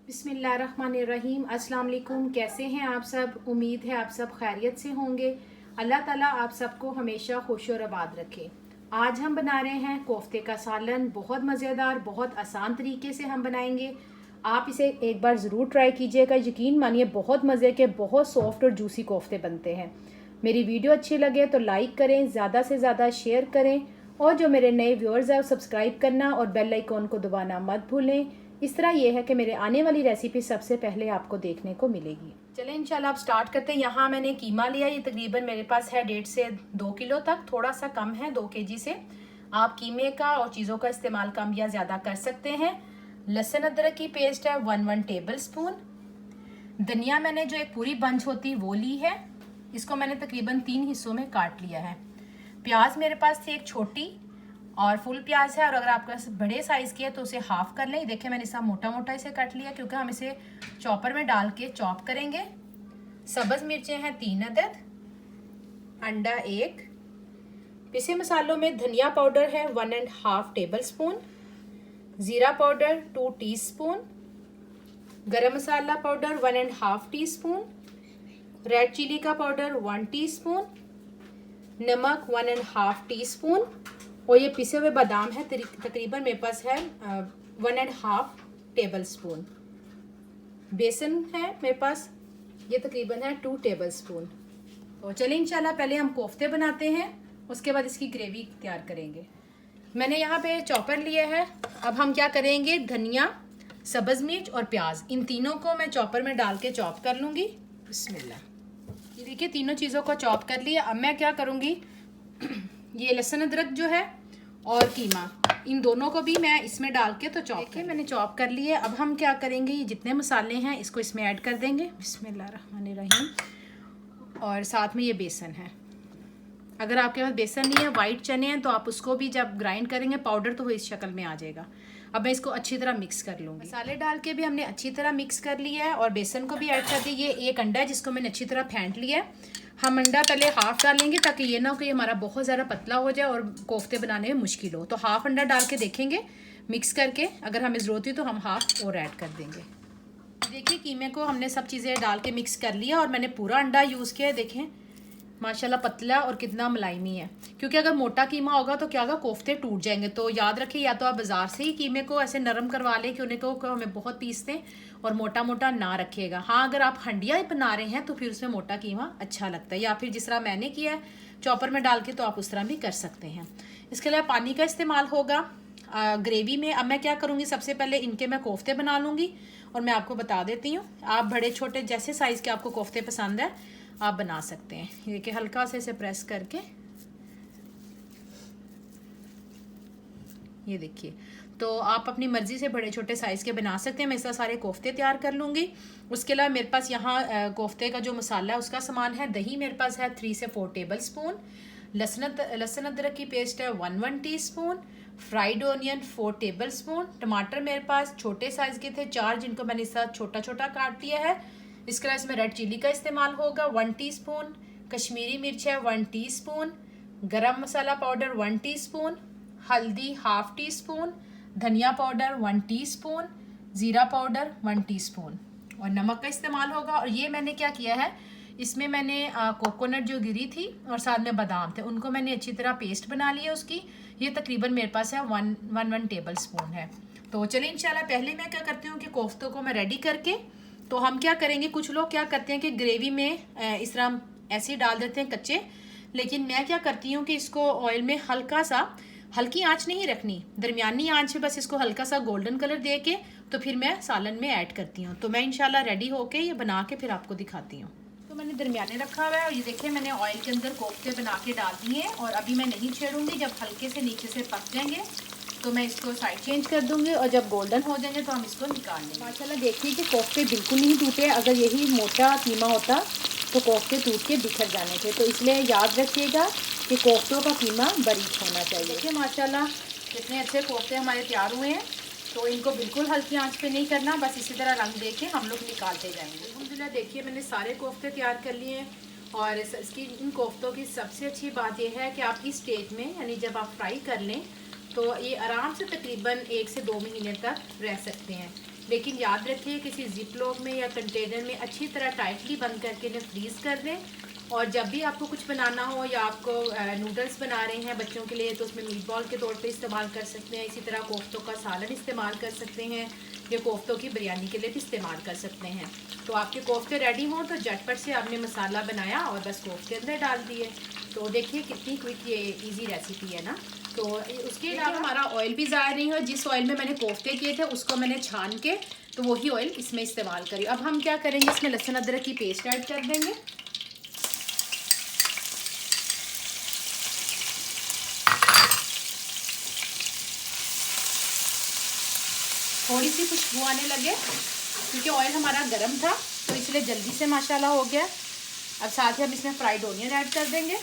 बिस्मिल्लाहिर्रहमानिर्रहीम। अस्सलाम वालेकुम। कैसे हैं आप सब? उम्मीद है आप सब खैरियत से होंगे। अल्लाह ताला आप सबको हमेशा खुश और आबाद रखे। आज हम बना रहे हैं कोफ्ते का सालन। बहुत मज़ेदार, बहुत आसान तरीके से हम बनाएंगे। आप इसे एक बार ज़रूर ट्राई कीजिएगा। यकीन मानिए बहुत मज़े के, बहुत सॉफ्ट और जूसी कोफ्ते बनते हैं। मेरी वीडियो अच्छी लगे तो लाइक करें, ज़्यादा से ज़्यादा शेयर करें और जो मेरे नए व्यूअर्स हैं वो सब्सक्राइब करना और बेल आइकॉन को दबाना मत भूलें। इस तरह ये है कि मेरे आने वाली रेसिपी सबसे पहले आपको देखने को मिलेगी। चलें इंशाल्लाह आप स्टार्ट करते हैं। यहाँ मैंने कीमा लिया, ये तकरीबन मेरे पास है 1.5 से 2 किलो तक, थोड़ा सा कम है 2 केजी से। आप कीमे का और चीज़ों का इस्तेमाल कम या ज़्यादा कर सकते हैं। लहसुन अदरक की पेस्ट है 1 टेबल स्पून। धनिया मैंने जो एक पूरी बंच होती वो ली है, इसको मैंने तकरीबन 3 हिस्सों में काट लिया है। प्याज मेरे पास थी एक छोटी और फुल प्याज है, और अगर आपके पास बड़े साइज़ की है तो उसे हाफ कर लें। देखिए मैंने इसे मोटा मोटा इसे कट लिया क्योंकि हम इसे चॉपर में डाल के चॉप करेंगे। सब्ज़ मिर्चें हैं 3 अदद, अंडा 1। पिसे मसालों में धनिया पाउडर है 1.5 टेबल स्पून, ज़ीरा पाउडर 2 टीस्पून, गरम मसाला पाउडर 1.5 टीस्पून, रेड चिली का पाउडर 1 टीस्पून, नमक 1.5 टीस्पून, और ये पिसे हुए बादाम है तकरीबन मेरे पास है 1.5 टेबल स्पून। बेसन है मेरे पास, ये तकरीबन है 2 टेबल स्पून। तो चलिए इंशाल्लाह पहले हम कोफ्ते बनाते हैं, उसके बाद इसकी ग्रेवी तैयार करेंगे। मैंने यहाँ पे चॉपर लिया है। अब हम क्या करेंगे, धनिया, सब्ज़ मिर्च और प्याज, इन तीनों को मैं चॉपर में डाल के चॉप कर लूँगी। बिस्मिल्लाह। ये देखिए तीनों चीज़ों को चॉप कर लिया। अब मैं क्या करूँगी, ये लहसुन अदरक जो है और कीमा, इन दोनों को भी मैं इसमें डाल के तो चॉप कर, मैंने चॉप कर लिए। अब हम क्या करेंगे, ये जितने मसाले हैं इसको इसमें ऐड कर देंगे। बिस्मिल्लाहिर्रहमानिर्रहीम। और साथ में ये बेसन है। अगर आपके पास बेसन नहीं है, वाइट चने हैं, तो आप उसको भी जब ग्राइंड करेंगे पाउडर तो वो इस शक्ल में आ जाएगा। अब मैं इसको अच्छी तरह मिक्स कर लूँगी। मसाले डाल के भी हमने अच्छी तरह मिक्स कर लिया है और बेसन को भी ऐड कर दिया। ये एक अंडा है जिसको मैंने अच्छी तरह फेंट लिया है। हम अंडा पहले हाफ डालेंगे ताकि ये ना हो कि हमारा बहुत ज़्यादा पतला हो जाए और कोफ्ते बनाने में मुश्किल हो। तो हाफ अंडा डाल के देखेंगे मिक्स करके, अगर हमें ज़रूरत हुई तो हम हाफ और ऐड कर देंगे। देखिए कीमे को हमने सब चीज़ें डाल के मिक्स कर लिया और मैंने पूरा अंडा यूज़ किया है। देखें माशाल्लाह पतला और कितना मुलायमी है, क्योंकि अगर मोटा कीमा होगा तो क्या होगा, कोफ्ते टूट जाएंगे। तो याद रखिए, या तो आप बाज़ार से ही कीमे को ऐसे नरम करवा लें कि उन्हें को हमें बहुत पीसते हैं, और मोटा मोटा ना रखिएगा। हाँ अगर आप हंडिया बना रहे हैं तो फिर उसमें मोटा कीमा अच्छा लगता है, या फिर जिस तरह मैंने किया है चॉपर में डाल के, तो आप उस तरह भी कर सकते हैं। इसके अलावा पानी का इस्तेमाल होगा ग्रेवी में। अब मैं क्या करूँगी, सबसे पहले इनके मैं कोफ्ते बना लूँगी और मैं आपको बता देती हूँ। आप बड़े छोटे जैसे साइज़ के आपको कोफ्ते पसंद है आप बना सकते हैं। ये देखिए हल्का से इसे प्रेस करके, ये देखिए, तो आप अपनी मर्ज़ी से बड़े छोटे साइज़ के बना सकते हैं। मैं इसका सारे कोफ्ते तैयार कर लूँगी। उसके अलावा मेरे पास यहाँ कोफ्ते का जो मसाला है उसका सामान है। दही मेरे पास है 3 से 4 टेबल स्पून, लहसुन अदरक की पेस्ट है 1 teaspoon, fried onion 4 table spoon, टमाटर मेरे पास छोटे साइज़ के थे 4, जिनको मैंने इस साथ छोटा छोटा काट लिया है। इसके अलावा इसमें रेड चिली का इस्तेमाल होगा 1 टीस्पून, कश्मीरी मिर्च है 1 टीस्पून, गरम मसाला पाउडर 1 टीस्पून, हल्दी हाफ टी स्पून, धनिया पाउडर 1 टीस्पून, ज़ीरा पाउडर 1 टीस्पून, और नमक का इस्तेमाल होगा। और ये मैंने क्या किया है, इसमें मैंने कोकोनट जो गिरी थी और साथ में बादाम थे, उनको मैंने अच्छी तरह पेस्ट बना लिया उसकी। ये तकरीबन मेरे पास है 1 टेबल स्पून है। तो चलिए इंशाल्लाह पहले मैं क्या करती हूँ कि कोफ्तों को मैं रेडी करके, तो हम क्या करेंगे, कुछ लोग क्या करते हैं कि ग्रेवी में इस तरह ऐसे ही डाल देते हैं कच्चे, लेकिन मैं क्या करती हूँ कि इसको ऑयल में हल्का सा, हल्की आंच नहीं रखनी, दरमियानी आंच में बस इसको हल्का सा गोल्डन कलर दे के तो फिर मैं सालन में ऐड करती हूँ। तो मैं इंशाल्लाह रेडी होके ये बना के फिर आपको दिखाती हूँ। तो मैंने दरमियाने रखा हुआ है और ये देखिए मैंने ऑयल के अंदर कोफ्ते बना के डाल दिए हैं, और अभी मैं नहीं छेड़ूंगी। जब हल्के से नीचे से पक जाएंगे तो मैं इसको साइड चेंज कर दूंगी, और जब गोल्डन हो जाएंगे तो हम इसको निकाल लेंगे। माशाल्लाह देखिए कि कोफ्ते बिल्कुल नहीं टूटे। अगर यही मोटा कीमा होता तो कोफ्ते टूट के बिखर जाने थे। तो इसलिए याद रखिएगा कि कोफ्तों का कीमा बारीक होना चाहिए। देखिए माशाल्लाह कितने अच्छे कोफ्ते हमारे तैयार हुए हैं। तो इनको बिल्कुल हल्की आंच पे नहीं करना, बस इसी तरह रंग दे के हम लोग निकालते जाएंगे। अल्हम्दुलिल्लाह देखिए मैंने सारे कोफ्ते तैयार कर लिए हैं। और इसकी इन कोफ्तों की सबसे अच्छी बात यह है कि आप इस स्टेज में, यानी जब आप फ्राई कर लें तो ये आराम से तकरीबन 1 से 2 महीने तक रह सकते हैं। लेकिन याद रखिए किसी जिप लॉक में या कंटेनर में अच्छी तरह टाइटली बंद करके इन्हें फ्रीज़ कर दें। और जब भी आपको कुछ बनाना हो या आपको नूडल्स बना रहे हैं बच्चों के लिए, तो उसमें मीट बॉल के तौर पे इस्तेमाल कर सकते हैं। इसी तरह कोफ्तों का सालन इस्तेमाल कर सकते हैं, या कोफ्तों की बिरयानी के लिए भी इस्तेमाल कर सकते हैं। तो आपके कोफ्ते रेडी हों तो झटपट से आपने मसाला बनाया और बस कोफ्ते अंदर डाल दिए। तो देखिए कितनी क्विक ये ईजी रेसिपी है ना। तो उसके अलावा हमारा ऑयल भी ज़ाया नहीं हो। जिस ऑयल में मैंने कोफ्ते किए थे उसको मैंने छान के तो वही ऑयल इसमें इस्तेमाल करी। अब हम क्या करेंगे, इसमें लहसुन अदरक की पेस्ट ऐड कर देंगे। थोड़ी सी खुशबू आने लगे क्योंकि ऑयल हमारा गर्म था तो इसलिए जल्दी से माशाल्लाह हो गया। अब साथ ही हम इसमें फ्राइड ओनियन ऐड कर देंगे।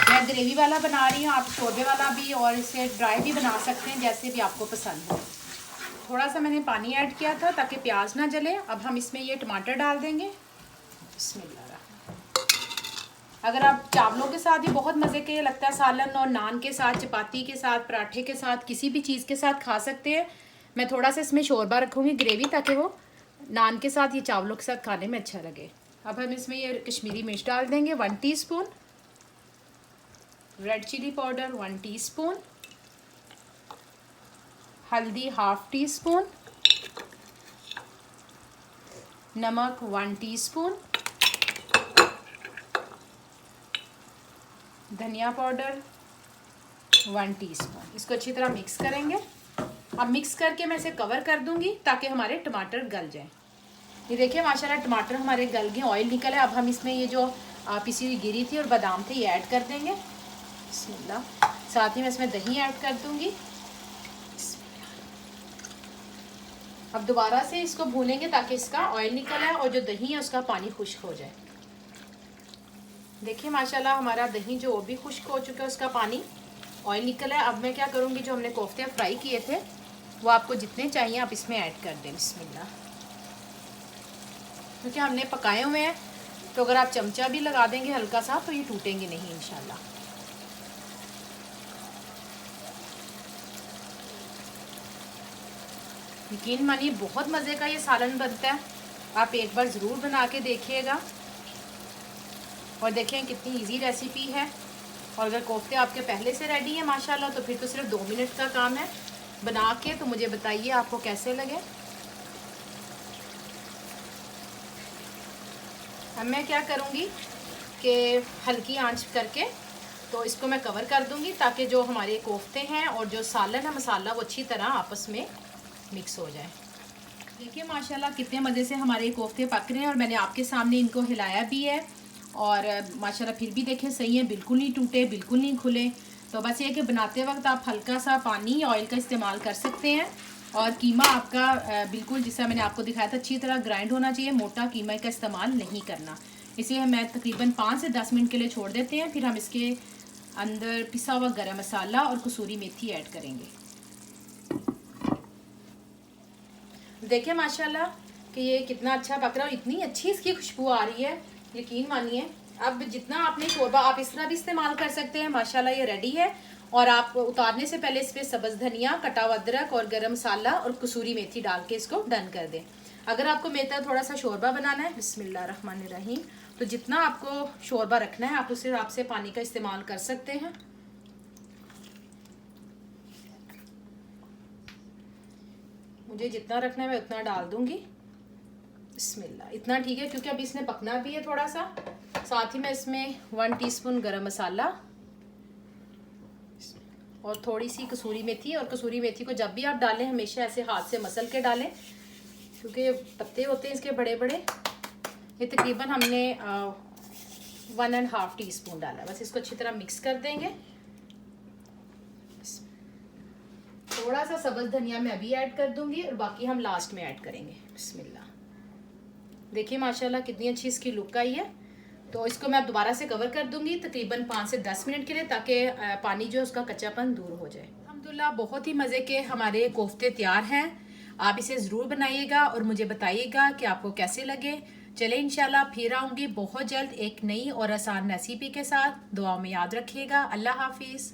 मैं ग्रेवी वाला बना रही हूँ, आप शोरबे वाला भी और इसे ड्राई भी बना सकते हैं, जैसे भी आपको पसंद हो। थोड़ा सा मैंने पानी ऐड किया था ताकि प्याज ना जले। अब हम इसमें ये टमाटर डाल देंगे। बिस्मिल्लाह। अगर आप चावलों के साथ ही बहुत मज़े के लगता है सालन, और नान के साथ, चपाती के साथ, पराठे के साथ, किसी भी चीज़ के साथ खा सकते हैं। मैं थोड़ा सा इसमें शोरबा रखूँगी ग्रेवी, ताकि वो नान के साथ, ये चावलों के साथ खाने में अच्छा लगे। अब हम इसमें ये कश्मीरी मिर्च डाल देंगे 1 teaspoon, red chilli powder 1 teaspoon, हल्दी 1/2 टीस्पून, नमक 1 टीस्पून, धनिया पाउडर 1 टीस्पून। इसको अच्छी तरह मिक्स करेंगे। अब मिक्स करके मैं इसे कवर कर दूंगी ताकि हमारे टमाटर गल जाएं। ये देखिए माशाल्लाह टमाटर हमारे गल गए, ऑयल निकल है। अब हम इसमें ये जो पिसी हुई गिरी थी और बादाम थे ये ऐड कर देंगे। बिस्मिल्लाह। साथ ही मैं इसमें दही ऐड कर दूंगी। अब दोबारा से इसको भूनेंगे ताकि इसका ऑयल निकल आए और जो दही है उसका पानी खुश्क हो जाए। देखिए माशाल्लाह हमारा दही जो भी खुश्क हो चुका है, उसका पानी ऑयल निकल है। अब मैं क्या करूँगी, जो हमने कोफ्ते फ्राई किए थे वो आपको जितने चाहिए आप इसमें ऐड कर दें। बिस्मिल्लाह। क्योंकि हमने पकाए हुए हैं तो अगर आप चमचा भी लगा देंगे हल्का सा तो ये टूटेंगे नहीं इंशाल्लाह। यकीन मानिए बहुत मज़े का ये सालन बनता है, आप एक बार ज़रूर बना के देखिएगा। और देखें कितनी इजी रेसिपी है। और अगर कोफ्ते आपके पहले से रेडी है माशाल्लाह तो फिर तो सिर्फ 2 मिनट का काम है बना के। तो मुझे बताइए आपको कैसे लगे। अब मैं क्या करूँगी कि हल्की आंच करके तो इसको मैं कवर कर दूँगी ताकि जो हमारे कोफ्ते हैं और जो सालन है मसाला वो अच्छी तरह आपस में मिक्स हो जाए। देखिए माशाल्लाह कितने मज़े से हमारे कोफ्ते पक रहे हैं और मैंने आपके सामने इनको हिलाया भी है। और माशाल्लाह फिर भी देखें सही है, बिल्कुल नहीं टूटे, बिल्कुल नहीं खुले। तो बस ये कि बनाते वक्त आप हल्का सा पानी या ऑयल का इस्तेमाल कर सकते हैं। और कीमा आपका बिल्कुल जैसा मैंने आपको दिखाया था अच्छी तरह ग्राइंड होना चाहिए, मोटा कीमा का इस्तेमाल नहीं करना। इसे मैं तकरीबन 5 से 10 मिनट के लिए छोड़ देते हैं। फिर हम इसके अंदर पिसा हुआ गरम मसाला और कसूरी मेथी ऐड करेंगे। देखिए माशाल्लाह कि ये कितना अच्छा पक रहा है और इतनी अच्छी इसकी खुशबू आ रही है, यकीन मानिए। अब जितना आपने शोरबा आप इस तरह भी इस्तेमाल कर सकते हैं। माशाल्लाह ये रेडी है। और आप उतारने से पहले इस पर सब्ज़ धनिया, कटा हुआ अदरक और गरम मसाला और कसूरी मेथी डाल के इसको डन कर दें। अगर आपको मेरे तरह थोड़ा सा शोरबा बनाना है, बिस्मिल्लाहिर्रहमानिर्रहीम, तो जितना आपको शोरबा रखना है आप उस हिसाब से पानी का इस्तेमाल कर सकते हैं। मुझे जितना रखना है मैं उतना डाल दूंगी। बिस्मिल्लाह। इतना ठीक है क्योंकि अभी इसने पकना भी है थोड़ा सा। साथ ही मैं इसमें 1 टीस्पून गरम मसाला और थोड़ी सी कसूरी मेथी। और कसूरी मेथी को जब भी आप डालें हमेशा ऐसे हाथ से मसल के डालें क्योंकि पत्ते होते हैं इसके बड़े बड़े। ये तकरीबन हमने 1.5 टीस्पून डाला। बस इसको अच्छी तरह मिक्स कर देंगे। थोड़ा सा सब्ज़ धनिया मैं अभी ऐड कर दूंगी और बाकी हम लास्ट में ऐड करेंगे। बिस्मिल्लाह। देखिए माशाल्लाह कितनी अच्छी इसकी लुक आई है। तो इसको मैं अब दोबारा से कवर कर दूंगी तकरीबन 5 से 10 मिनट के लिए, ताकि पानी जो उसका कच्चापन दूर हो जाए। अल्हम्दुलिल्लाह बहुत ही मज़े के हमारे कोफ्ते तैयार हैं। आप इसे ज़रूर बनाइएगा और मुझे बताइएगा कि आपको कैसे लगे। चले इंशाल्लाह फिर आऊँगी बहुत जल्द एक नई और आसान रेसिपी के साथ। दुआ में याद रखिएगा। अल्लाह हाफिज़।